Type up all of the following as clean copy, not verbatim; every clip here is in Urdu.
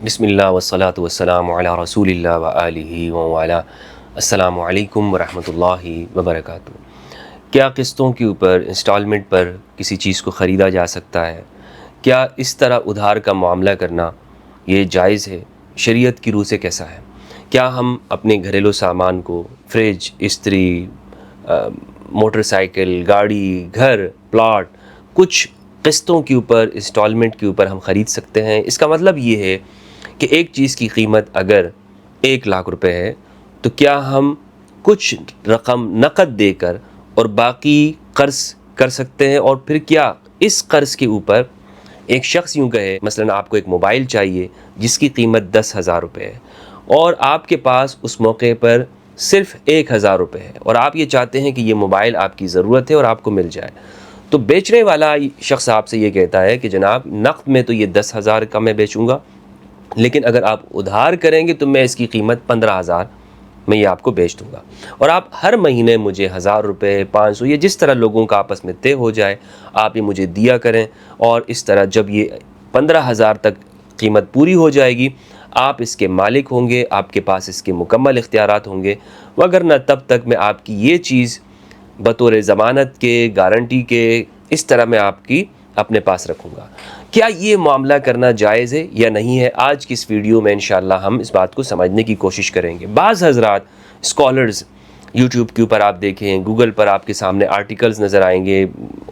بسم اللہ والصلاة والسلام علی رسول اللہ وآلہ وعلا۔ السلام علیکم ورحمۃ اللہ وبرکاتہ۔ کیا قسطوں کے اوپر انسٹالمنٹ پر کسی چیز کو خریدا جا سکتا ہے؟ کیا اس طرح ادھار کا معاملہ کرنا یہ جائز ہے؟ شریعت کی روح سے کیسا ہے؟ کیا ہم اپنے گھریلو سامان کو فریج، استری، موٹر سائیکل، گاڑی، گھر، پلاٹ کچھ قسطوں کے اوپر، انسٹالمنٹ کے اوپر ہم خرید سکتے ہیں؟ اس کا مطلب یہ ہے کہ ایک چیز کی قیمت اگر 1,00,000 روپے ہے تو کیا ہم کچھ رقم نقد دے کر اور باقی قرض کر سکتے ہیں؟ اور پھر کیا اس قرض کے اوپر ایک شخص یوں کہے، مثلا آپ کو ایک موبائل چاہیے جس کی قیمت 10,000 روپے ہے اور آپ کے پاس اس موقع پر صرف 1,000 روپے ہے اور آپ یہ چاہتے ہیں کہ یہ موبائل آپ کی ضرورت ہے اور آپ کو مل جائے، تو بیچنے والا شخص آپ سے یہ کہتا ہے کہ جناب نقد میں تو یہ 10,000 کا میں بیچوں گا، لیکن اگر آپ ادھار کریں گے تو میں اس کی قیمت 15,000 میں یہ آپ کو بیچ دوں گا، اور آپ ہر مہینے مجھے 1,000 روپے، 500، یہ جس طرح لوگوں کا آپس میں طے ہو جائے آپ یہ مجھے دیا کریں، اور اس طرح جب یہ 15,000 تک قیمت پوری ہو جائے گی آپ اس کے مالک ہوں گے، آپ کے پاس اس کے مکمل اختیارات ہوں گے، وگرنہ تب تک میں آپ کی یہ چیز بطور ضمانت کے، گارنٹی کے، اس طرح میں آپ کی اپنے پاس رکھوں گا۔ کیا یہ معاملہ کرنا جائز ہے یا نہیں ہے؟ آج کی اس ویڈیو میں انشاءاللہ ہم اس بات کو سمجھنے کی کوشش کریں گے۔ بعض حضرات اسکالرز یوٹیوب کے اوپر آپ دیکھیں، گوگل پر آپ کے سامنے آرٹیکلز نظر آئیں گے،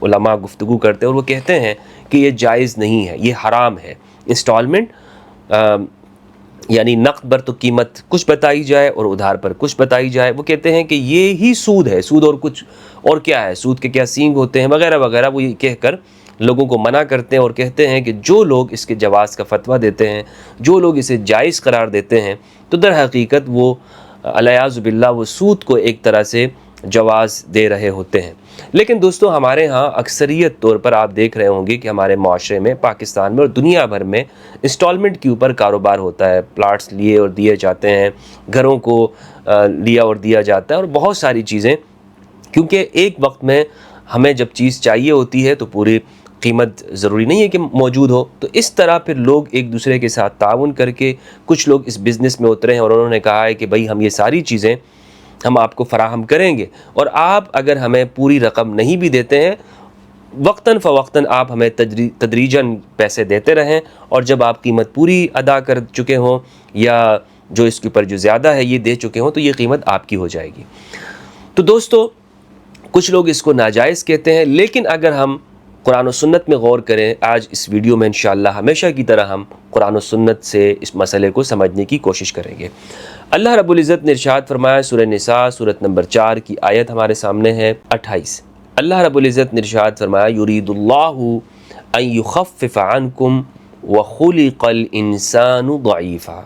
علماء گفتگو کرتے ہیں اور وہ کہتے ہیں کہ یہ جائز نہیں ہے، یہ حرام ہے۔ انسٹالمنٹ یعنی نقد پر تو قیمت کچھ بتائی جائے اور ادھار پر کچھ بتائی جائے، وہ کہتے ہیں کہ یہ ہی سود ہے، سود اور کچھ اور کیا ہے، سود کے کیا سینگ ہوتے ہیں وغیرہ وغیرہ، وہ یہ کہہ کر لوگوں کو منع کرتے ہیں اور کہتے ہیں کہ جو لوگ اس کے جواز کا فتویٰ دیتے ہیں، جو لوگ اسے جائز قرار دیتے ہیں، تو در حقیقت وہ الیاذ باللہ وہ سود کو ایک طرح سے جواز دے رہے ہوتے ہیں۔ لیکن دوستو ہمارے ہاں اکثریت طور پر آپ دیکھ رہے ہوں گے کہ ہمارے معاشرے میں، پاکستان میں اور دنیا بھر میں انسٹالمنٹ کے اوپر کاروبار ہوتا ہے، پلاٹس لیے اور دیے جاتے ہیں، گھروں کو لیا اور دیا جاتا ہے اور بہت ساری چیزیں، کیونکہ ایک وقت میں ہمیں جب چیز چاہیے ہوتی ہے تو پوری قیمت ضروری نہیں ہے کہ موجود ہو، تو اس طرح پھر لوگ ایک دوسرے کے ساتھ تعاون کر کے کچھ لوگ اس بزنس میں اترے ہیں اور انہوں نے کہا ہے کہ بھائی ہم یہ ساری چیزیں ہم آپ کو فراہم کریں گے، اور آپ اگر ہمیں پوری رقم نہیں بھی دیتے ہیں وقتاً فوقتاً آپ ہمیں تدریجاً پیسے دیتے رہیں، اور جب آپ قیمت پوری ادا کر چکے ہوں یا جو اس کے اوپر جو زیادہ ہے یہ دے چکے ہوں تو یہ قیمت آپ کی ہو جائے گی۔ تو دوستو کچھ لوگ اس کو ناجائز کہتے ہیں، لیکن اگر ہم قرآن و سنت میں غور کریں، آج اس ویڈیو میں انشاءاللہ ہمیشہ کی طرح ہم قرآن و سنت سے اس مسئلے کو سمجھنے کی کوشش کریں گے۔ اللہ رب العزت نے ارشاد فرمایا، سورہ نساء سورۃ نمبر 4 کی آیت ہمارے سامنے ہے 28۔ اللہ رب العزت نے ارشاد فرمایا، یرید اللہ ان یخفف عنکم وخلق الانسان ضعیفا۔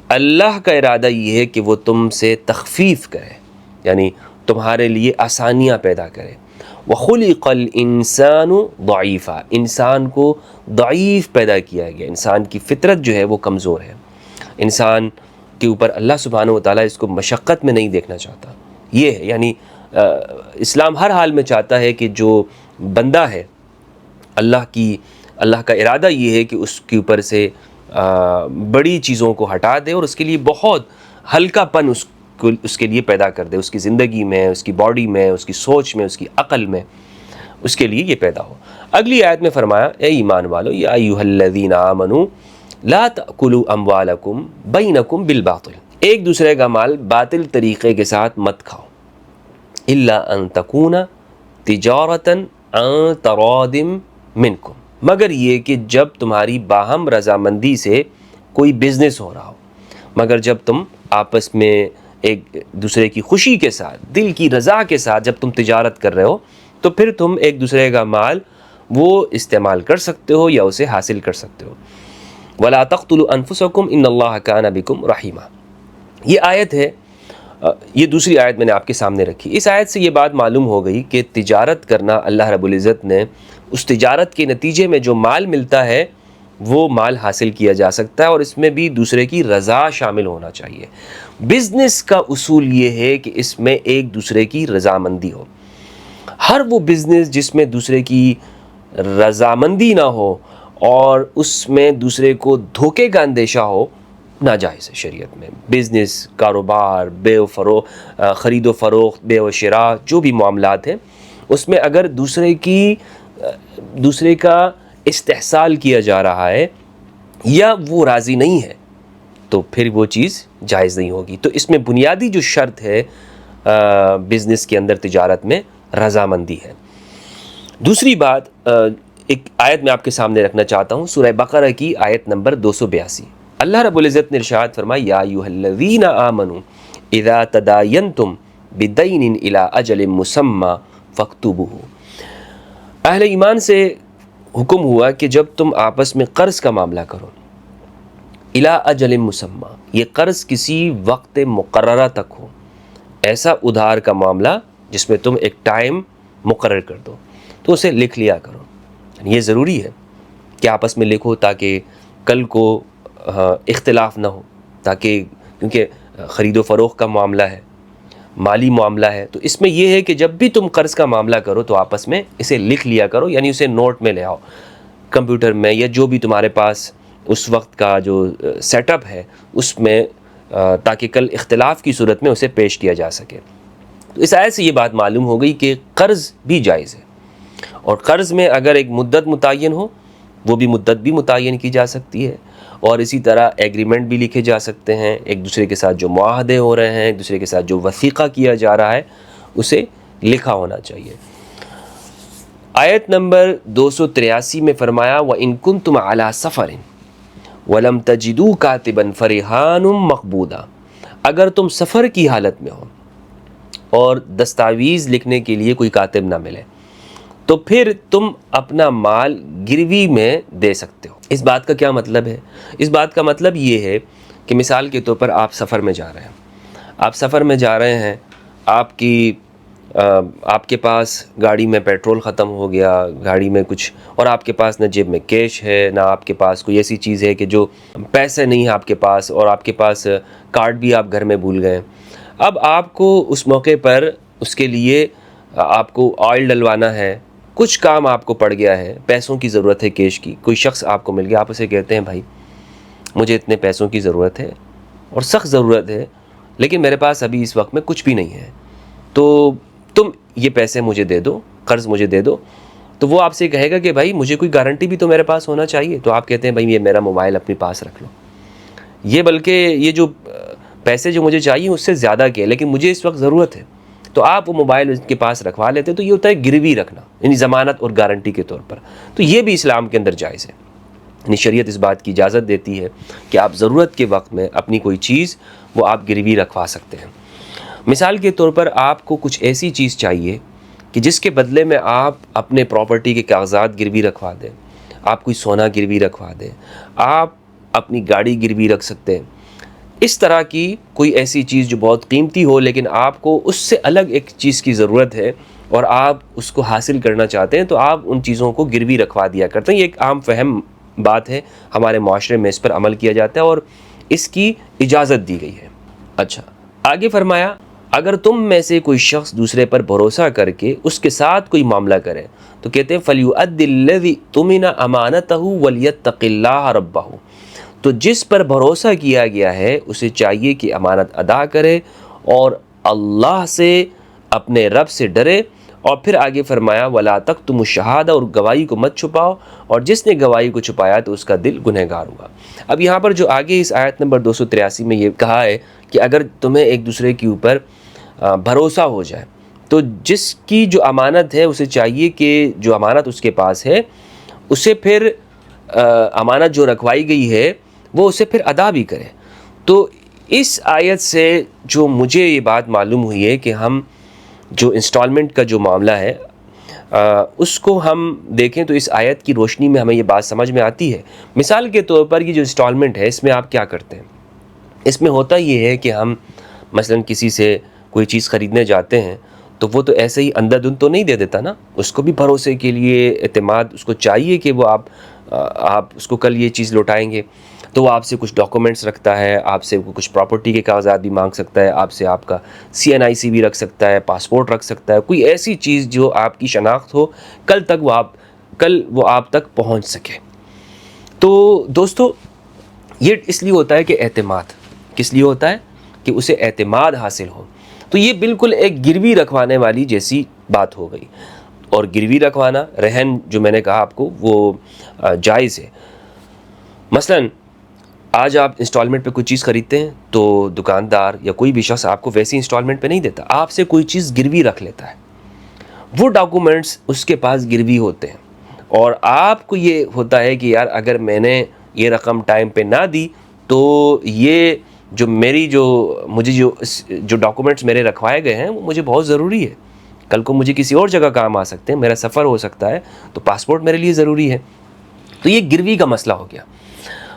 اللہ کا ارادہ یہ ہے کہ وہ تم سے تخفیف کرے، یعنی تمہارے لیے آسانیاں پیدا کرے۔ وَخُلِقَ الْإِنسَانُ ضَعِيفًا، انسان کو ضعیف پیدا کیا گیا، انسان کی فطرت جو ہے وہ کمزور ہے، انسان کے اوپر اللہ سبحانہ و تعالیٰ اس کو مشقت میں نہیں دیکھنا چاہتا۔ یہ ہے یعنی اسلام ہر حال میں چاہتا ہے کہ جو بندہ ہے اللہ کا ارادہ یہ ہے کہ اس کے اوپر سے بڑی چیزوں کو ہٹا دے اور اس کے لیے بہت ہلکا پن اس کے لیے پیدا کر دے، اس کی زندگی میں، اس کی باڈی میں، اس کی سوچ میں، اس کی عقل میں، اس کے لیے یہ پیدا ہو۔ اگلی آیت میں فرمایا، اے ایمان والو، یا ایھا الذین آمنوا لا تأکلوا اموالکم بینکم بالباطل، ایک دوسرے کا مال باطل طریقے کے ساتھ مت کھاؤ، الا ان تکون تجارۃ عن تراض منکم، مگر یہ کہ جب تمہاری باہم رضامندی سے کوئی بزنس ہو رہا ہو، مگر جب تم آپس میں ایک دوسرے کی خوشی کے ساتھ، دل کی رضا کے ساتھ جب تم تجارت کر رہے ہو تو پھر تم ایک دوسرے کا مال وہ استعمال کر سکتے ہو یا اسے حاصل کر سکتے ہو۔ وَلَا تَقْتُلُوا أَنفُسَكُمْ إِنَّ اللَّهَ كَانَ بِكُمْ رَحِيمًا، یہ آیت ہے، یہ دوسری آیت میں نے آپ کے سامنے رکھی۔ اس آیت سے یہ بات معلوم ہو گئی کہ تجارت کرنا، اللہ رب العزت نے اس تجارت کے نتیجے میں جو مال ملتا ہے وہ مال حاصل کیا جا سکتا ہے، اور اس میں بھی دوسرے کی رضا شامل ہونا چاہیے۔ بزنس کا اصول یہ ہے کہ اس میں ایک دوسرے کی رضامندی ہو۔ ہر وہ بزنس جس میں دوسرے کی رضامندی نہ ہو اور اس میں دوسرے کو دھوکے کا اندیشہ ہو، ناجائز ہے شریعت میں۔ بزنس، کاروبار، بے و فروخت، خرید و فروخت، بے و شراء، جو بھی معاملات ہیں اس میں اگر دوسرے کا استحصال کیا جا رہا ہے یا وہ راضی نہیں ہے تو پھر وہ چیز جائز نہیں ہوگی۔ تو اس میں بنیادی جو شرط ہے بزنس کے اندر، تجارت میں، رضامندی ہے۔ دوسری بات، ایک آیت میں آپ کے سامنے رکھنا چاہتا ہوں، سورہ بقرہ کی آیت نمبر 282۔ اللہ رب العزت نے ارشاد فرمایا، یا ایھا الذین آمنوا اذا تداینتم بدین الی اجل مسمی فاکتبوہ۔ اہل ایمان سے حکم ہوا کہ جب تم آپس میں قرض کا معاملہ کرو، الی اجل مسمی، یہ قرض کسی وقت مقررہ تک ہو، ایسا ادھار کا معاملہ جس میں تم ایک ٹائم مقرر کر دو، تو اسے لکھ لیا کرو۔ یہ ضروری ہے کہ آپس میں لکھو تاکہ کل کو اختلاف نہ ہو، تاکہ کیونکہ خرید و فروخت کا معاملہ ہے، مالی معاملہ ہے، تو اس میں یہ ہے کہ جب بھی تم قرض کا معاملہ کرو تو آپس میں اسے لکھ لیا کرو، یعنی اسے نوٹ میں لے آؤ، کمپیوٹر میں یا جو بھی تمہارے پاس اس وقت کا جو سیٹ اپ ہے اس میں، تاکہ کل اختلاف کی صورت میں اسے پیش کیا جا سکے۔ تو اس آیت سے یہ بات معلوم ہو گئی کہ قرض بھی جائز ہے، اور قرض میں اگر ایک مدت متعین ہو، وہ بھی مدت بھی متعین کی جا سکتی ہے، اور اسی طرح ایگریمنٹ بھی لکھے جا سکتے ہیں، ایک دوسرے کے ساتھ جو معاہدے ہو رہے ہیں، ایک دوسرے کے ساتھ جو وثیقہ کیا جا رہا ہے اسے لکھا ہونا چاہیے۔ آیت نمبر 283 میں فرمایا، وَإِن كُنتُمْ عَلَى سَفَرٍ وَلَمْ تَجِدُوا كَاتِبًا فَرِهَانٌ مَقْبُودًا، اگر تم سفر کی حالت میں ہو اور دستاویز لکھنے کے لیے کوئی کاتب نہ ملے تو پھر تم اپنا مال گروی میں دے سکتے ہو۔ اس بات کا کیا مطلب ہے؟ اس بات کا مطلب یہ ہے کہ مثال کے طور پر آپ سفر میں جا رہے ہیں، آپ کے پاس گاڑی میں پیٹرول ختم ہو گیا، گاڑی میں کچھ، اور آپ کے پاس نہ جیب میں کیش ہے، نہ آپ کے پاس کوئی ایسی چیز ہے کہ جو پیسے نہیں ہے آپ کے پاس، اور آپ کے پاس کارڈ بھی آپ گھر میں بھول گئے۔ اب آپ کو اس موقع پر اس کے لیے آپ کو آئل ڈلوانا ہے، کچھ کام آپ کو پڑ گیا ہے، پیسوں کی ضرورت ہے، کیش کی، کوئی شخص آپ کو مل گیا، آپ اسے کہتے ہیں بھائی مجھے اتنے پیسوں کی ضرورت ہے اور سخت ضرورت ہے، لیکن میرے پاس ابھی اس وقت میں کچھ بھی نہیں ہے، تو تم یہ پیسے مجھے دے دو، قرض مجھے دے دو۔ تو وہ آپ سے کہے گا کہ بھائی مجھے کوئی گارنٹی بھی تو میرے پاس ہونا چاہیے، تو آپ کہتے ہیں بھائی یہ میرا موبائل اپنے پاس رکھ لو، یہ بلکہ یہ جو پیسے جو مجھے چاہیے اس سے زیادہ کے، لیکن مجھے اس وقت ضرورت ہے، تو آپ وہ موبائل اس کے پاس رکھوا لیتے، تو یہ ہوتا ہے گروی رکھنا، یعنی ضمانت اور گارنٹی کے طور پر۔ تو یہ بھی اسلام کے اندر جائز ہے، یعنی شریعت اس بات کی اجازت دیتی ہے کہ آپ ضرورت کے وقت میں اپنی کوئی چیز وہ آپ گروی رکھوا سکتے ہیں۔ مثال کے طور پر آپ کو کچھ ایسی چیز چاہیے کہ جس کے بدلے میں آپ اپنے پراپرٹی کے کاغذات گروی رکھوا دیں، آپ کوئی سونا گروی رکھوا دیں، آپ اپنی گاڑی گروی رکھ سکتے ہیں، اس طرح کی کوئی ایسی چیز جو بہت قیمتی ہو لیکن آپ کو اس سے الگ ایک چیز کی ضرورت ہے اور آپ اس کو حاصل کرنا چاہتے ہیں، تو آپ ان چیزوں کو گروی رکھوا دیا کرتے ہیں۔ یہ ایک عام فہم بات ہے، ہمارے معاشرے میں اس پر عمل کیا جاتا ہے اور اس کی اجازت دی گئی ہے۔ اچھا، آگے فرمایا، اگر تم میں سے کوئی شخص دوسرے پر بھروسہ کر کے اس کے ساتھ کوئی معاملہ کرے تو کہتے ہیں فَلْيُؤَدِّ الَّذِي اؤْتُمِنَ أَمَانَتَهُ وَلْيَتَّقِ اللَّهَ رَبَّهُ، تو جس پر بھروسہ کیا گیا ہے اسے چاہیے کہ امانت ادا کرے اور اللہ سے، اپنے رب سے ڈرے۔ اور پھر آگے فرمایا وَلَا تَكْتُمُوا الشَّهَادَةَ، اور گواہی کو مت چھپاؤ، اور جس نے گواہی کو چھپایا تو اس کا دل گنہگار ہوا۔ اب یہاں پر جو آگے اس آیت نمبر 283 میں یہ کہا ہے کہ اگر تمہیں ایک دوسرے کے اوپر بھروسہ ہو جائے تو جس کی جو امانت ہے اسے چاہیے کہ جو امانت اس کے پاس ہے اسے پھر امانت جو رکھوائی گئی ہے وہ اسے پھر ادا بھی کرے۔ تو اس آیت سے جو مجھے یہ بات معلوم ہوئی ہے کہ ہم جو انسٹالمنٹ کا جو معاملہ ہے اس کو ہم دیکھیں تو اس آیت کی روشنی میں ہمیں یہ بات سمجھ میں آتی ہے۔ مثال کے طور پر یہ جو انسٹالمنٹ ہے اس میں آپ کیا کرتے ہیں؟ اس میں ہوتا یہ ہے کہ ہم مثلا کسی سے کوئی چیز خریدنے جاتے ہیں تو وہ تو ایسے ہی اندھا دھند تو نہیں دے دیتا نا، اس کو بھی بھروسے کے لیے اعتماد، اس کو چاہیے کہ وہ آپ اس کو کل یہ چیز لوٹائیں گے، تو وہ آپ سے کچھ ڈاکومنٹس رکھتا ہے، آپ سے کچھ پراپرٹی کے کاغذات بھی مانگ سکتا ہے، آپ سے آپ کا CNIC بھی رکھ سکتا ہے، پاسپورٹ رکھ سکتا ہے، کوئی ایسی چیز جو آپ کی شناخت ہو، کل وہ آپ تک پہنچ سکے۔ تو دوستو یہ اس لیے ہوتا ہے کہ اعتماد، کس لیے ہوتا ہے کہ اسے اعتماد حاصل ہو. تو یہ بالکل ایک گروی رکھوانے والی جیسی بات ہو گئی. اور گروی رکھوانا، رہن جو میں نے کہا آپ کو، وہ جائز ہے. مثلا آج آپ انسٹالمنٹ پہ کوئی چیز خریدتے ہیں تو دکاندار یا کوئی بھی شخص آپ کو ویسی انسٹالمنٹ پہ نہیں دیتا، آپ سے کوئی چیز گروی رکھ لیتا ہے. وہ ڈاکومنٹس اس کے پاس گروی ہوتے ہیں، اور آپ کو یہ ہوتا ہے کہ یار اگر میں نے یہ رقم ٹائم پہ نہ دی تو یہ مجھے جو ڈاکومنٹس میرے رکھوائے گئے ہیں وہ مجھے بہت ضروری ہے. کل کو مجھے کسی اور جگہ کام آ سکتے ہیں، میرا سفر ہو سکتا ہے، تو پاسپورٹ میرے لیے ضروری ہے. تو یہ گروی کا مسئلہ ہو گیا.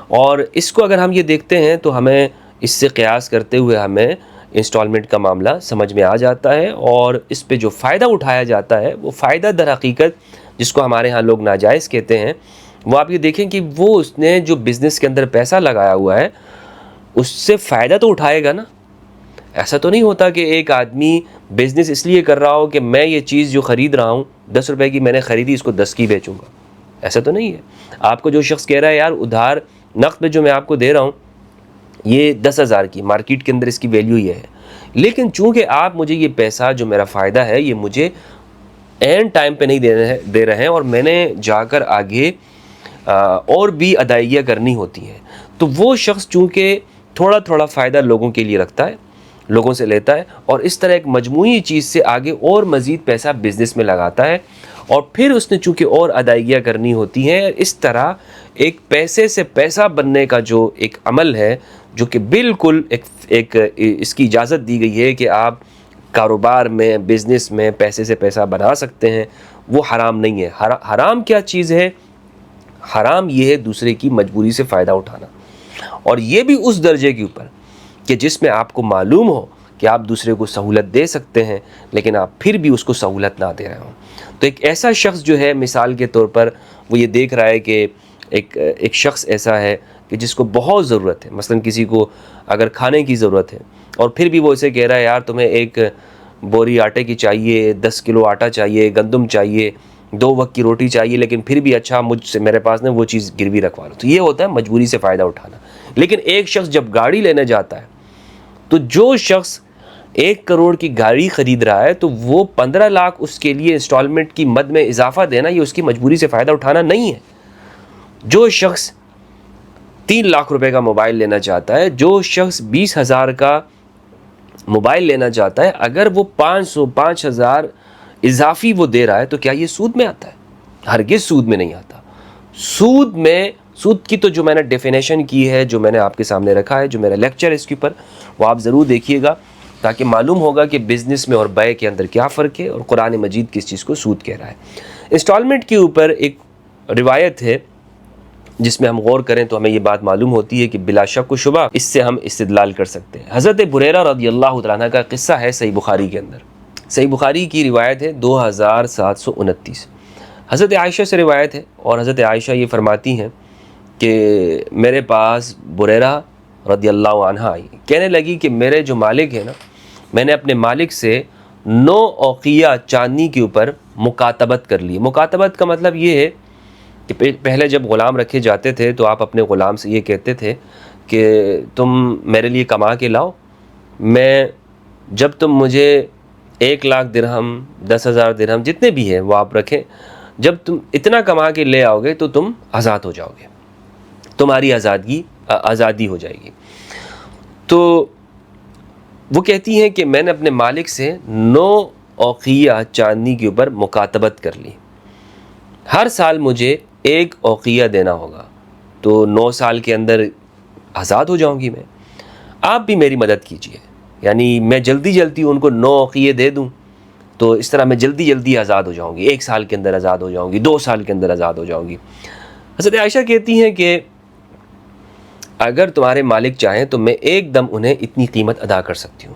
اور اس کو اگر ہم یہ دیکھتے ہیں تو ہمیں اس سے قیاس کرتے ہوئے ہمیں انسٹالمنٹ کا معاملہ سمجھ میں آ جاتا ہے. اور اس پہ جو فائدہ اٹھایا جاتا ہے وہ فائدہ در حقیقت جس کو ہمارے ہاں لوگ ناجائز کہتے ہیں، وہ آپ یہ دیکھیں کہ وہ اس نے جو بزنس کے اندر پیسہ لگایا ہوا ہے اس سے فائدہ تو اٹھائے گا نا. ایسا تو نہیں ہوتا کہ ایک آدمی بزنس اس لیے کر رہا ہو کہ میں یہ چیز جو خرید رہا ہوں 10 روپے کی میں نے خریدی، اس کو 10 کی بیچوں گا. ایسا تو نہیں ہے. آپ کو جو شخص کہہ رہا ہے یار ادھار نقد پہ جو میں آپ کو دے رہا ہوں یہ 10,000 کی، مارکیٹ کے اندر اس کی ویلیو یہ ہے، لیکن چونکہ آپ مجھے یہ پیسہ جو میرا فائدہ ہے یہ مجھے این ٹائم پہ نہیں دے رہے ہیں، اور میں نے جا کر آگے اور بھی ادائیگیاں کرنی ہوتی ہیں، تو وہ شخص چونکہ تھوڑا تھوڑا فائدہ لوگوں کے لیے رکھتا ہے، لوگوں سے لیتا ہے، اور اس طرح ایک مجموعی چیز سے آگے اور مزید پیسہ بزنس میں لگاتا ہے، اور پھر اس نے چونکہ اور ادائیگیاں کرنی ہوتی ہیں. اس طرح ایک پیسے سے پیسہ بننے کا جو ایک عمل ہے، جو کہ بالکل ایک اس کی اجازت دی گئی ہے کہ آپ کاروبار میں، بزنس میں پیسے سے پیسہ بنا سکتے ہیں، وہ حرام نہیں ہے. حرام کیا چیز ہے؟ حرام یہ ہے دوسرے کی مجبوری سے فائدہ اٹھانا، اور یہ بھی اس درجے کے اوپر کہ جس میں آپ کو معلوم ہو کہ آپ دوسرے کو سہولت دے سکتے ہیں لیکن آپ پھر بھی اس کو سہولت نہ دے رہے ہوں. تو ایک ایسا شخص جو ہے مثال کے طور پر وہ یہ دیکھ رہا ہے کہ ایک شخص ایسا ہے کہ جس کو بہت ضرورت ہے، مثلا کسی کو اگر کھانے کی ضرورت ہے اور پھر بھی وہ اسے کہہ رہا ہے یار تمہیں ایک بوری آٹے کی چاہیے، 10 کلو آٹا چاہیے، گندم چاہیے، 2 وقت کی روٹی چاہیے، لیکن پھر بھی اچھا مجھ سے میرے پاس نے وہ چیز گروی رکھوا لو. تو یہ ہوتا ہے مجبوری سے فائدہ اٹھانا. لیکن ایک شخص جب گاڑی لینے جاتا ہے تو جو شخص 1 کروڑ کی گاڑی خرید رہا ہے تو وہ 15 لاکھ اس کے لیے انسٹالمنٹ کی مد میں اضافہ دینا یہ اس کی مجبوری سے فائدہ اٹھانا نہیں ہے. جو شخص 3 لاکھ روپے کا موبائل لینا چاہتا ہے، جو شخص 20,000 کا موبائل لینا چاہتا ہے، اگر وہ 5,000 اضافی وہ دے رہا ہے تو کیا یہ سود میں آتا ہے؟ ہرگز سود میں نہیں آتا. سود کی تو جو میں نے ڈیفینیشن کی ہے، جو میں نے آپ کے سامنے رکھا ہے، جو میرا لیکچر ہے اس کے اوپر، وہ آپ ضرور دیکھیے گا تاکہ معلوم ہوگا کہ بزنس میں اور بیع کے اندر کیا فرق ہے اور قرآن مجید کس چیز کو سود کہہ رہا ہے. انسٹالمنٹ کے اوپر ایک روایت ہے جس میں ہم غور کریں تو ہمیں یہ بات معلوم ہوتی ہے کہ بلا شک و شبہ اس سے ہم استدلال کر سکتے ہیں. حضرت بریرہ رضی اللہ تعالیٰ عنہ کا قصہ ہے صحیح بخاری کے اندر. صحیح بخاری کی روایت ہے 2729. حضرت عائشہ سے روایت ہے، اور حضرت عائشہ یہ فرماتی ہیں کہ میرے پاس بریرہ رضی اللہ عنہ آئی، کہنے لگی کہ میرے جو مالک ہے نا، میں نے اپنے مالک سے 9 اوقیہ چاندنی کے اوپر مکاتبت کر لی. مکاتبت کا مطلب یہ ہے کہ پہلے جب غلام رکھے جاتے تھے تو آپ اپنے غلام سے یہ کہتے تھے کہ تم میرے لیے کما کے لاؤ، میں جب تم مجھے 1,00,000 درہم، 10,000 درہم جتنے بھی ہیں وہ آپ رکھیں، جب تم اتنا کما کے لے آؤ گے تو تم آزاد ہو جاؤ گے، تمہاری آزادی ہو جائے گی. تو وہ کہتی ہیں کہ میں نے اپنے مالک سے 9 اوقیہ چاندنی کے اوپر مکاتبت کر لی، ہر سال مجھے 1 اوقیہ دینا ہوگا، تو 9 سال کے اندر آزاد ہو جاؤں گی میں. آپ بھی میری مدد کیجئے، یعنی میں جلدی ان کو 9 اوقیہ دے دوں تو اس طرح میں جلدی آزاد ہو جاؤں گی، 1 سال کے اندر آزاد ہو جاؤں گی، 2 سال کے اندر آزاد ہو جاؤں گی. حضرت عائشہ کہتی ہیں کہ اگر تمہارے مالک چاہیں تو میں ایک دم انہیں اتنی قیمت ادا کر سکتی ہوں،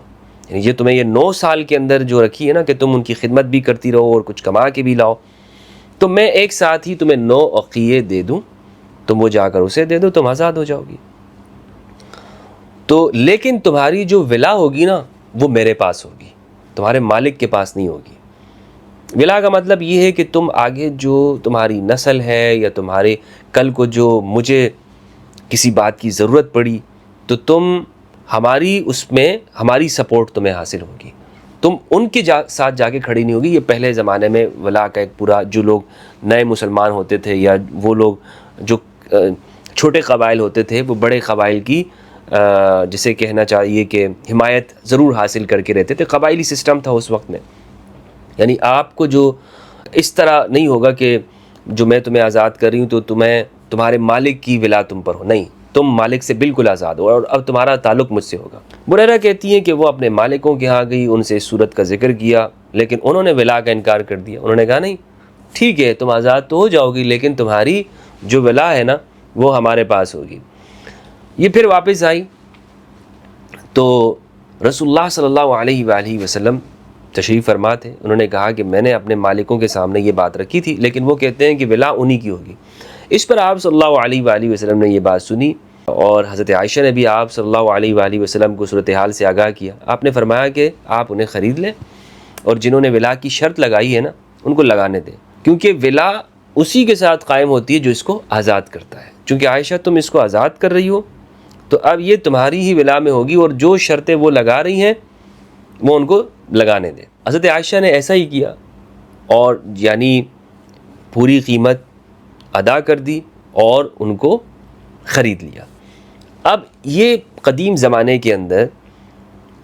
یعنی یہ تمہیں یہ 9 سال کے اندر جو رکھی ہے نا کہ تم ان کی خدمت بھی کرتی رہو اور کچھ کما کے بھی لاؤ، تو میں ایک ساتھ ہی تمہیں 9 اوقیہ دے دوں، تم وہ جا کر اسے دے دو، تم آزاد ہو جاؤ گی. تو لیکن تمہاری جو ولا ہوگی نا وہ میرے پاس ہوگی، تمہارے مالک کے پاس نہیں ہوگی. ولا کا مطلب یہ ہے کہ تم آگے جو تمہاری نسل ہے یا تمہارے کل کو جو مجھے کسی بات کی ضرورت پڑی تو تم ہماری اس میں ہماری سپورٹ تمہیں حاصل ہوگی، تم ان کے ساتھ جا کے کھڑی نہیں ہوگی۔ یہ پہلے زمانے میں ولا کا ایک پورا، جو لوگ نئے مسلمان ہوتے تھے یا وہ لوگ جو چھوٹے قبائل ہوتے تھے وہ بڑے قبائل کی جسے کہنا چاہیے کہ حمایت ضرور حاصل کر کے رہتے تھے۔ قبائلی سسٹم تھا اس وقت میں، یعنی آپ کو جو اس طرح نہیں ہوگا کہ جو میں تمہیں آزاد کر رہی ہوں تو تمہارے مالک کی ولا تم پر ہو، نہیں، تم مالک سے بالکل آزاد ہو اور اب تمہارا تعلق مجھ سے ہوگا۔ بریرہ کہتی ہیں کہ وہ اپنے مالکوں کے ہاں گئی، ان سے اس صورت کا ذکر کیا، لیکن انہوں نے ولا کا انکار کر دیا۔ انہوں نے کہا نہیں ٹھیک ہے تم آزاد تو ہو جاؤ گی، لیکن تمہاری جو ولا ہے نا وہ ہمارے پاس ہوگی۔ یہ پھر واپس آئی تو رسول اللہ صلی اللہ علیہ وآلہ وسلم تشریف فرما تھے۔ انہوں نے کہا کہ میں نے اپنے مالکوں کے سامنے یہ بات رکھی تھی، لیکن وہ کہتے ہیں کہ ولا انہی کی ہوگی۔ اس پر آپ صلی اللہ علیہ وآلہ وسلم نے یہ بات سنی اور حضرت عائشہ نے بھی آپ صلی اللہ علیہ وآلہ وسلم کو صورتحال سے آگاہ کیا۔ آپ نے فرمایا کہ آپ انہیں خرید لیں اور جنہوں نے ولا کی شرط لگائی ہے نا ان کو لگانے دیں، کیونکہ ولا اسی کے ساتھ قائم ہوتی ہے جو اس کو آزاد کرتا ہے۔ چونکہ عائشہ تم اس کو آزاد کر رہی ہو تو اب یہ تمہاری ہی ولا میں ہوگی، اور جو شرطیں وہ لگا رہی ہیں وہ ان کو لگانے دیں۔ حضرت عائشہ نے ایسا ہی کیا اور یعنی پوری قیمت ادا کر دی اور ان کو خرید لیا۔ اب یہ قدیم زمانے کے اندر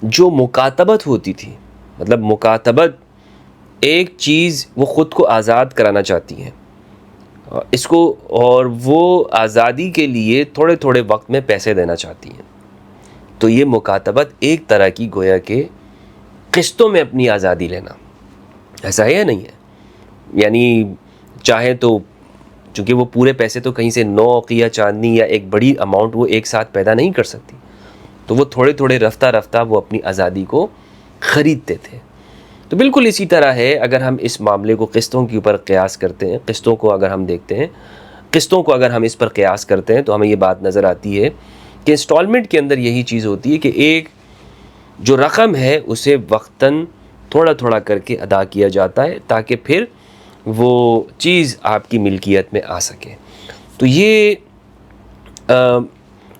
جو مکاتبت ہوتی تھی، مطلب مکاتبت ایک چیز وہ خود کو آزاد کرانا چاہتی ہیں اس کو، اور وہ آزادی کے لیے تھوڑے تھوڑے وقت میں پیسے دینا چاہتی ہیں، تو یہ مکاتبت ایک طرح کی گویا کہ قسطوں میں اپنی آزادی لینا، ایسا ہے یا نہیں ہے؟ یعنی چاہے تو چونکہ وہ پورے پیسے تو کہیں سے نوق یا چاندنی یا ایک بڑی اماؤنٹ وہ ایک ساتھ پیدا نہیں کر سکتی، تو وہ تھوڑے تھوڑے رفتہ رفتہ وہ اپنی آزادی کو خریدتے تھے۔ تو بالکل اسی طرح ہے اگر ہم اس معاملے کو قسطوں کے اوپر قیاس کرتے ہیں، قسطوں کو اگر ہم دیکھتے ہیں، قسطوں کو اگر ہم اس پر قیاس کرتے ہیں تو ہمیں یہ بات نظر آتی ہے کہ انسٹالمنٹ کے اندر یہی چیز ہوتی ہے کہ ایک جو رقم ہے اسے وقتاً تھوڑا تھوڑا کر کے ادا کیا جاتا ہے تاکہ پھر وہ چیز آپ کی ملکیت میں آ سکے۔ تو یہ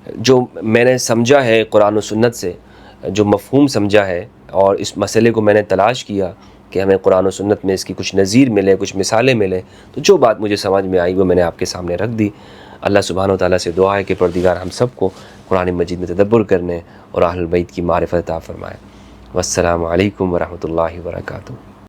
جو میں نے سمجھا ہے قرآن و سنت سے، جو مفہوم سمجھا ہے، اور اس مسئلے کو میں نے تلاش کیا کہ ہمیں قرآن و سنت میں اس کی کچھ نظیر ملے، کچھ مثالیں ملے، تو جو بات مجھے سمجھ میں آئی وہ میں نے آپ کے سامنے رکھ دی۔ اللہ سبحانہ و تعالیٰ سے دعا ہے کہ پروردگار ہم سب کو قرآن مجید میں تدبر کرنے اور اہل بیت کی معرفت عطا فرمائے۔ والسلام علیکم ورحمۃ اللہ وبرکاتہ۔